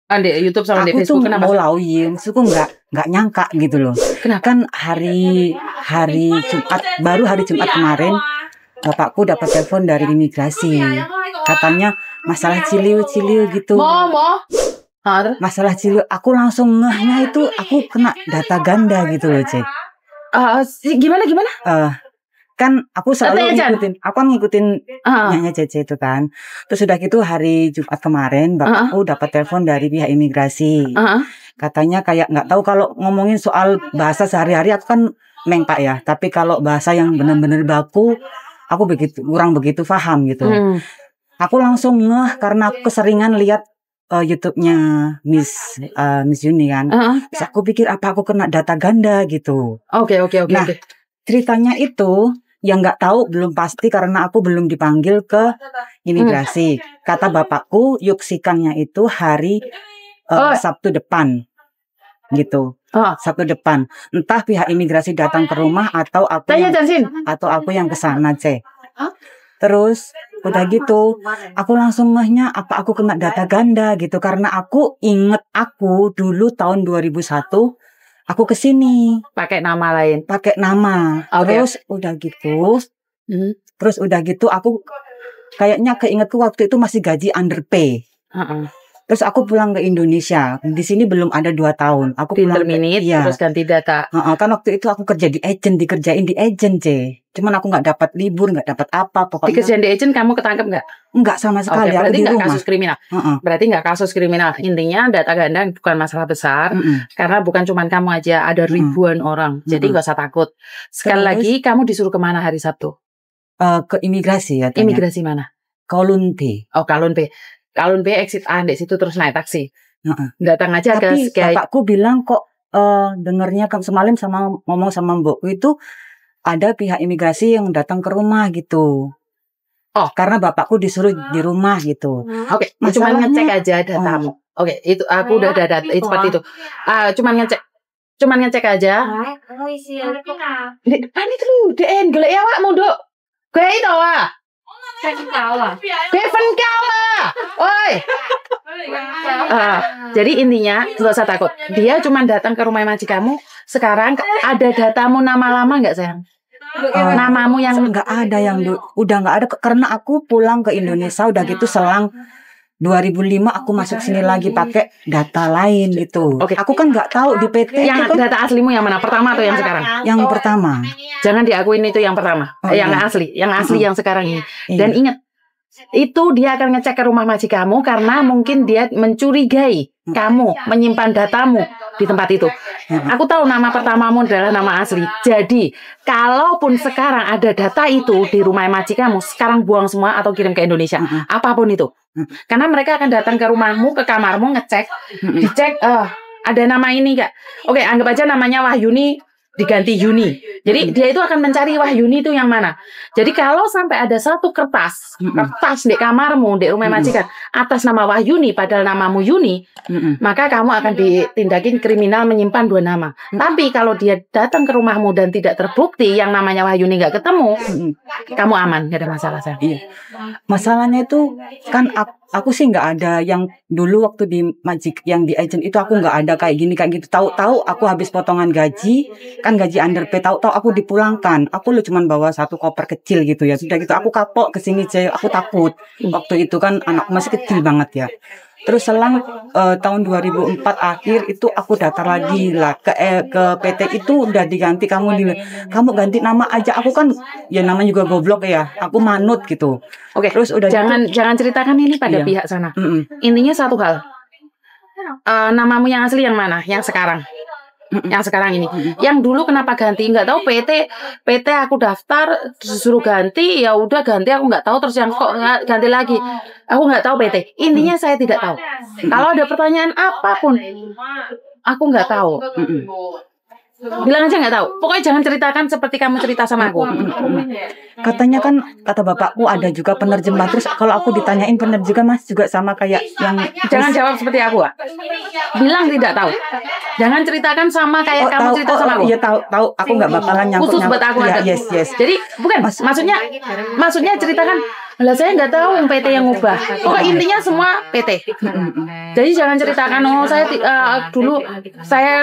Di YouTube sama di Aku tuh Facebook kenapa? mau lauin, maksudku nggak nyangka gitu loh. Kenapa? Kan hari Jumat, baru hari Jumat kemarin, bapakku dapat telepon dari imigrasi. Katanya masalah ciliu gitu. Masalah ciliu, aku langsung ngehnya itu aku kena data ganda gitu loh, Cek. Gimana? Kan aku selalu ngikutin nyanyi Cece itu kan. Terus udah gitu hari Jumat kemarin bapakku dapat telepon dari pihak imigrasi. Katanya kayak nggak tahu kalau ngomongin soal bahasa sehari-hari aku kan Pak ya. Tapi kalau bahasa yang benar-benar baku aku kurang begitu paham gitu. Aku langsung ngeh karena aku keseringan lihat YouTube-nya Miss Yuni kan. Terus aku pikir apa aku kena data ganda gitu. Oke. Nah, ceritanya itu yang nggak tahu belum pasti karena aku belum dipanggil ke imigrasi. Kata bapakku yuksikannya itu hari Sabtu depan gitu. Sabtu depan. Entah pihak imigrasi datang ke rumah atau aku yang kesana, C. Terus udah gitu aku langsung ngehnya apa aku kena data ganda gitu karena aku inget aku dulu tahun 2001 aku kesini pakai nama lain. Terus udah gitu aku kayaknya keingetku waktu itu masih gaji underpay. Terus aku pulang ke Indonesia. Di sini belum ada 2 tahun. Aku pulang terus ganti data. Kan waktu itu aku kerja di agent, dikerjain di agent, C. Cuman aku nggak dapat libur, nggak dapat apa. Pokoknya dikerjain di agent kamu ketangkep nggak? Nggak sama sekali. Berarti nggak kasus kriminal. Berarti nggak kasus kriminal. Intinya data ganda bukan masalah besar. Karena bukan cuma kamu aja, ada ribuan orang. Jadi nggak usah takut. Sekali lagi, kamu disuruh kemana hari Sabtu? Ke imigrasi ya. Imigrasi mana? Kowloon B. Kowloon B exit A, di situ terus naik taksi. Datang aja tapi ke bapakku bilang kok dengernya semalam ngomong sama mbokku itu ada pihak imigrasi yang datang ke rumah gitu. Karena bapakku disuruh di rumah gitu. Oke, cuma ngecek aja datamu. Oke, itu aku udah ada data itu seperti itu. Cuman ngecek aja. Di depan itu lho, DN golek awakmu, Nduk. Golek itu ah. Bevan kalah. Oi. Jadi intinya nggak usah takut. Dia cuma datang ke rumah majikanmu. Sekarang ada datamu nama lama nggak, sayang? Namamu yang nggak ada yang udah nggak ada karena aku pulang ke Indonesia udah gitu selang 2005 aku masuk sini lagi pakai data lain itu. Aku kan nggak tahu di PT yang itu data aslimu yang mana, pertama atau yang sekarang? Yang pertama. Jangan diakuin itu yang pertama. Yang asli yang sekarang ini. Dan ingat, itu dia akan ngecek ke rumah majikanmu karena mungkin dia mencurigai kamu menyimpan datamu di tempat itu. Aku tahu nama pertamamu adalah nama asli. Jadi, kalaupun sekarang ada data itu di rumah majikanmu, sekarang buang semua atau kirim ke Indonesia. Apapun itu. Karena mereka akan datang ke rumahmu, ke kamarmu, ngecek, dicek, ada nama ini nggak? Oke, anggap aja namanya Wahyuni diganti Yuni. Jadi dia itu akan mencari Wahyuni itu yang mana. Jadi kalau sampai ada satu kertas di kamarmu, di rumah majikan atas nama Wahyuni padahal namamu Yuni, maka kamu akan ditindakin kriminal menyimpan 2 nama. Tapi kalau dia datang ke rumahmu dan tidak terbukti yang namanya Wahyuni nggak ketemu, kamu aman, nggak ada masalah, sayang. Masalahnya itu kan aku sih nggak ada yang dulu waktu di yang di agent itu aku nggak ada kayak gitu. Tahu-tahu aku habis potongan gaji, kan gaji underpay, tahu-tahu aku dipulangkan. Aku cuman bawa 1 koper kecil gitu ya. Sudah gitu aku kapok ke sini, aku takut. Waktu itu kan anak masih kecil banget ya. Terus selang tahun 2004 akhir itu aku daftar lagi lah ke PT itu udah diganti, kamu ganti nama aja. Aku kan ya namanya juga goblok ya. Aku manut gitu. Oke, terus udah jangan ceritakan ini pada pihak sana. Intinya satu hal. Namamu yang asli yang mana? Yang sekarang. Yang sekarang ini. Yang dulu kenapa ganti? Nggak tahu. PT aku daftar disuruh ganti, ya udah ganti, aku nggak tahu. Terus yang kok ganti lagi, aku nggak tahu PT. Intinya saya tidak tahu. Kalau ada pertanyaan apapun, aku nggak tahu. Bilang aja nggak tahu. Pokoknya jangan ceritakan seperti kamu cerita sama aku. Katanya kan, kata bapakku ada juga penerjemah. Terus kalau aku ditanyain penerjemah juga sama kayak yang. Jangan jawab seperti aku, bilang tidak tahu. Jangan ceritakan sama kayak kamu cerita sama aku. Iya tahu. Aku nggak bakalan nyangkut. Khusus buat aku ada. Yes. Jadi bukan. Maksudnya ceritakan Lah saya nggak tahu PT yang ngubah. Pokok intinya semua PT. Jadi jangan ceritakan saya dulu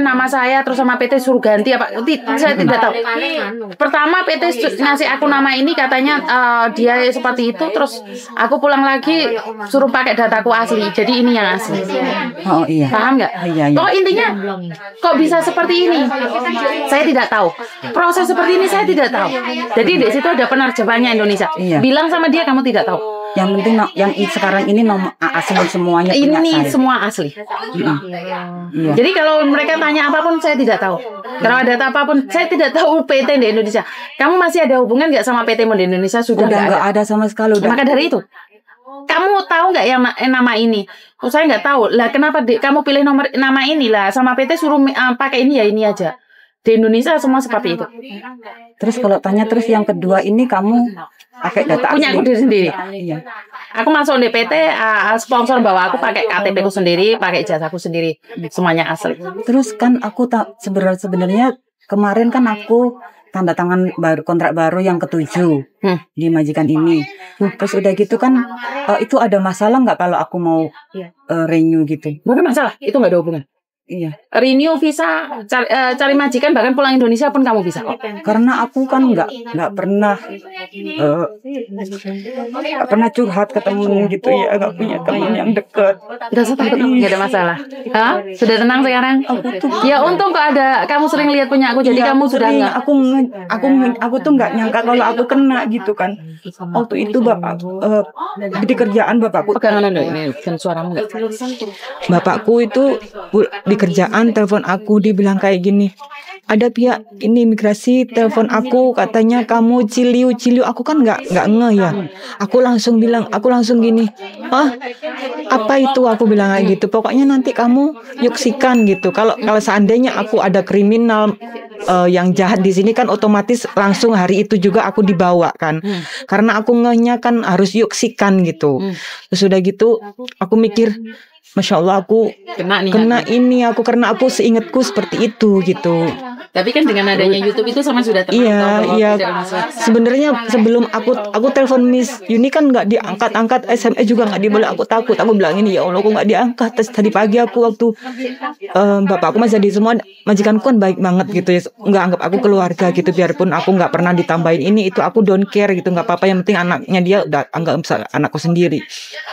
nama saya terus sama PT suruh ganti apa. Saya tidak tahu. Pertama PT ngasih aku nama ini katanya dia seperti itu, terus aku pulang lagi suruh pakai dataku asli. Jadi ini yang asli. Oh iya. Paham nggak? Iya. Pokok intinya kok bisa seperti ini? Saya tidak tahu. Proses seperti ini saya tidak tahu. Jadi di situ ada penerjemahnya Indonesia. Iya. Bilang sama dia kamu tidak tahu. Yang penting yang sekarang ini nomor asli semuanya. Ini semua asli. Iya. Jadi kalau mereka tanya apapun saya tidak tahu. Kalau ada data apapun saya tidak tahu PT di Indonesia. Kamu masih ada hubungan nggak sama PT di Indonesia? Sudah nggak ada sama sekali. Udah. Maka dari itu kamu tahu nggak yang nama ini? Saya nggak tahu. Lah kenapa kamu pilih nama ini lah? Sama PT suruh pakai ini ya ini aja. Di Indonesia semua seperti itu. Terus kalau tanya terus yang kedua ini kamu pakai data punya aku sendiri. Iya. Aku masuk DPT, sponsor bawa aku pakai KTP ku sendiri, pakai ijazahku sendiri, semuanya asli. Terus kan aku sebenarnya kemarin kan aku tanda tangan kontrak baru yang ke-7 di majikan ini. Terus udah gitu kan itu ada masalah nggak kalau aku mau renew gitu? Bukan masalah, itu nggak ada hubungan. Iya. Renew visa, cari majikan bahkan pulang Indonesia pun kamu bisa. Karena aku kan nggak pernah curhat ke temen gitu ya, nggak punya temen yang dekat. Udah takut, nggak ada masalah. Sudah tenang sekarang? Ya untung kok ada kamu sering lihat punya aku, jadi iya, kamu sudah nggak. Aku tuh nggak nyangka kalau aku kena gitu kan. Waktu itu bapak di kerjaan bapakku. Pegangan ini kan suaramu nggak. Bapakku itu di kerjaan telepon aku, dibilang kayak gini, ada pihak ini imigrasi telepon aku katanya kamu ciliu. Aku kan nggak ngeh ya. Aku langsung gini, apa itu? Aku bilang kayak gitu. Pokoknya nanti kamu yuksikan gitu. Kalau seandainya aku ada kriminal yang jahat di sini kan otomatis langsung hari itu juga aku dibawa kan. Karena aku ngehnya kan harus yuksikan gitu. Terus udah gitu aku mikir, Masya Allah aku kena ini aku karena aku seingatku seperti itu gitu. Tapi kan dengan adanya YouTube itu sama sudah terpantau. Iya. Sebenarnya sebelum aku telepon Miss Yuni kan nggak diangkat, SMS juga nggak diboleh. Aku takut. Aku bilang ini ya Allah, aku nggak diangkat. Terus tadi pagi aku waktu bapakku masih di semua, majikanku kan baik banget gitu ya, nggak anggap aku keluarga gitu. Biarpun aku nggak pernah ditambahin ini itu, aku don't care gitu, nggak apa-apa. Yang penting anaknya dia udah anggap anakku sendiri.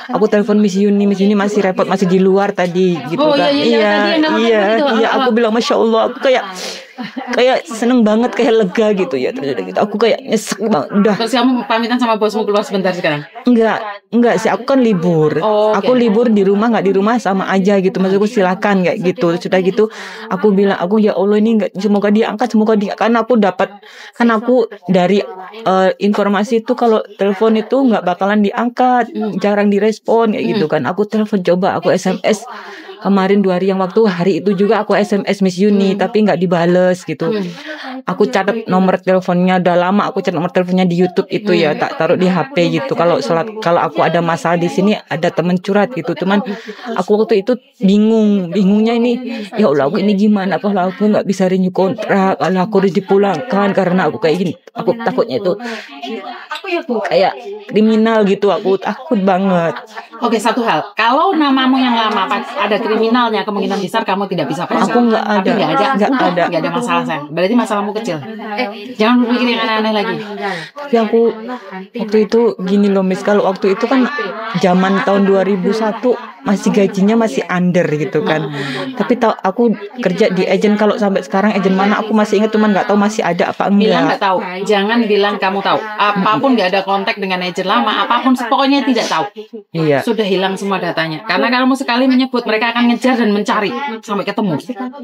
Aku telepon Miss Yuni masih repot, masih di luar tadi gitu kan. Iya. Aku bilang Masya Allah, aku kayak seneng banget, kayak lega gitu ya. Terus aku kayak nyesek banget udah. Terus kamu pamitan sama bosmu keluar sebentar sekarang? Enggak sih, aku kan libur. Aku libur di rumah, nggak di rumah sama aja gitu. Maksudku silakan kayak gitu. Sudah gitu aku bilang, aku ya Allah ini nggak, semoga diangkat. Karena aku dapat, kan aku dari informasi itu kalau telepon itu nggak bakalan diangkat, jarang direspon kayak gitu kan. Aku telepon, coba aku SMS kemarin 2 hari yang hari itu juga aku SMS Miss Yuni tapi nggak dibales gitu. Aku catat nomor teleponnya, udah lama aku catat nomor teleponnya di YouTube itu ya, tak taruh di HP gitu. Kalau aku ada masalah di sini ada temen curhat gitu. Cuman aku waktu itu bingungnya ini, ya Allah aku ini gimana kalau aku nggak bisa renew kontrak, kalau aku harus dipulangkan karena aku kayak gini. Aku takutnya itu kayak kriminal gitu, aku takut banget. Oke, satu hal, kalau namamu yang lama ada kriminalnya, kemungkinan besar kamu tidak bisa proses. Aku nggak ada masalah saya. Berarti masalahmu kecil. Jangan berpikir yang aneh-aneh lagi. Tapi aku waktu itu gini loh Miss, kalau waktu itu kan zaman tahun 2001 masih gajinya masih under gitu kan. Tapi aku kerja di agent, kalau sampai sekarang agent mana aku masih ingat, cuman nggak tahu masih ada apa enggak. Bilang nggak tahu, jangan bilang kamu tahu. Apapun nggak ada kontak dengan agent lama, apapun pokoknya tidak tahu. Iya. Sudah hilang semua datanya. Karena kamu sekali menyebut, mereka akan ngejar dan mencari sampai ketemu.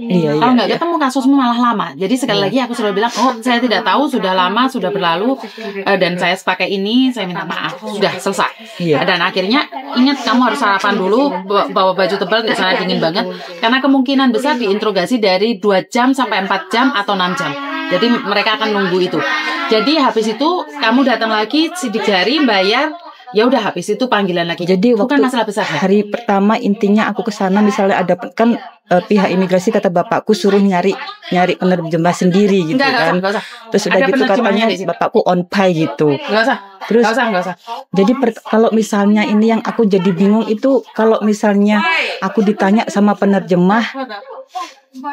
Iya. Kalau nggak ketemu kasusmu malah lama. Jadi sekali lagi aku selalu bilang, saya tidak tahu, sudah lama, sudah berlalu, dan saya pakai ini, saya minta maaf, sudah selesai. Iya. Dan akhirnya ingat kamu harus sarapan dulu, bawa baju tebal di sana dingin banget, karena kemungkinan besar diinterogasi dari 2 jam sampai 4 jam atau 6 jam. Jadi mereka akan nunggu itu. Jadi habis itu kamu datang lagi, sidik jari, bayar, Ya udah habis itu panggilan lagi. Jadi bukan waktu masalah besar. hari pertama intinya aku ke sana misalnya ada kan pihak imigrasi kata bapakku suruh nyari penerjemah sendiri gitu kan. Enggak usah. Terus udah Ada gitu katanya bapakku on pay gitu. Enggak usah. Terus Enggak usah. Jadi kalau misalnya ini yang aku jadi bingung itu kalau misalnya aku ditanya sama penerjemah.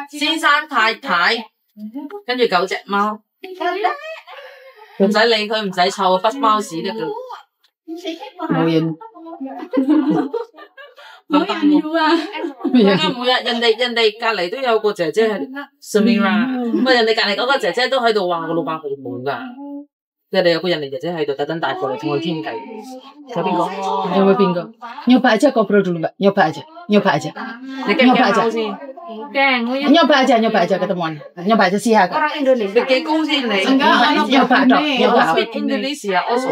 先生太太，跟住9隻貓，唔使理佢，唔使湊，不貓屎得噶。冇嘢。冇得要啊！每日人哋隔離都有個姐姐係 Samira， 咁人哋隔離嗰個姐姐都喺度話個老闆好悶㗎。人哋有個人哋姐姐喺度特登帶過嚟同佢傾偈。有邊個？有冇邊個？Nyoba aja ngobrol dulu Mbak. Nyoba aja. 你驚唔驚先？驚， nyoba aja ketemuan. Nyoba aja sih Orang Indonesia. 你幾高先你？ nyoba dong. Speak Indonesia also.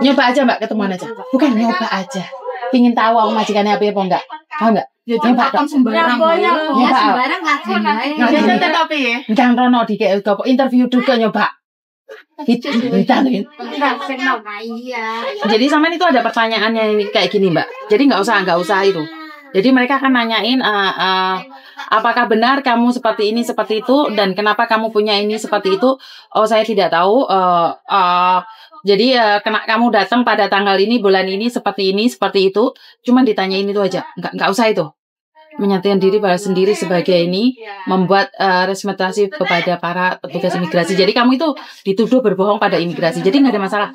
Nyoba aja Mbak, ketemuan aja. Bukan nyoba aja. Pingin tahu aku majikannya apa enggak? Tahu enggak? Nyoba dong. Sembarang lagi. Tapi jangan rono di interview juga nyoba. Ditanya. Jadi sama itu ada pertanyaannya kayak gini Mbak. Jadi nggak usah itu. Jadi mereka akan nanyain apakah benar kamu seperti ini seperti itu dan kenapa kamu punya ini seperti itu. Oh saya tidak tahu. Jadi kamu datang pada tanggal ini bulan ini seperti itu. Cuman ditanyain itu aja. Nggak usah itu. Menyatakan diri pada sendiri sebagai ini membuat representasi kepada para petugas imigrasi. Jadi kamu itu dituduh berbohong pada imigrasi. Jadi nggak ada masalah.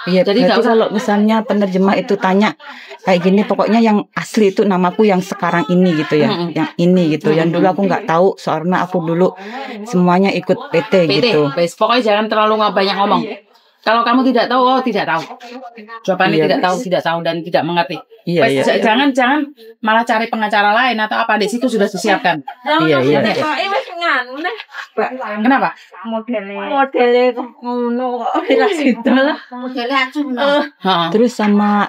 Iya. Jadi kalau misalnya penerjemah itu tanya kayak gini, pokoknya yang asli itu namaku yang sekarang ini gitu ya, yang ini gitu. Yang dulu aku nggak tahu soalnya aku dulu semuanya ikut PT gitu. Pokoknya jangan terlalu banyak ngomong. Kalau kamu tidak tahu, tidak tahu. Jawabannya tidak tahu dan tidak mengerti. Iya. Jangan malah cari pengacara lain atau apa di situ sudah disiapkan. Iya. Kenapa? Modelnya ngono kok gitu lah. Terus sama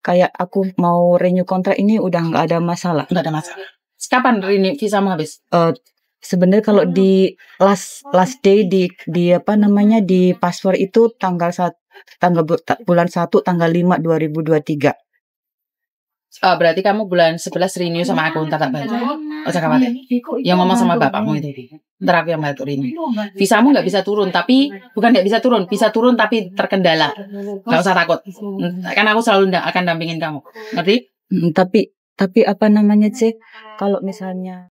kayak aku mau renew kontrak ini udah nggak ada masalah. Nggak ada masalah. Kapan renew visamu habis? Sebenarnya kalau di last day di paspor itu bulan 1 tanggal 5 2023. Berarti kamu bulan 11 renew sama aku, ntar tak bantu. Usah khawatir. Yang ngomong sama bapakmu itu. Ntar aku yang bantu renew. Visamu nggak bisa turun, tapi bukan nggak bisa turun tapi terkendala. Nggak usah takut. Kan aku selalu akan dampingin kamu. Ngerti? Tapi apa namanya sih? Kalau misalnya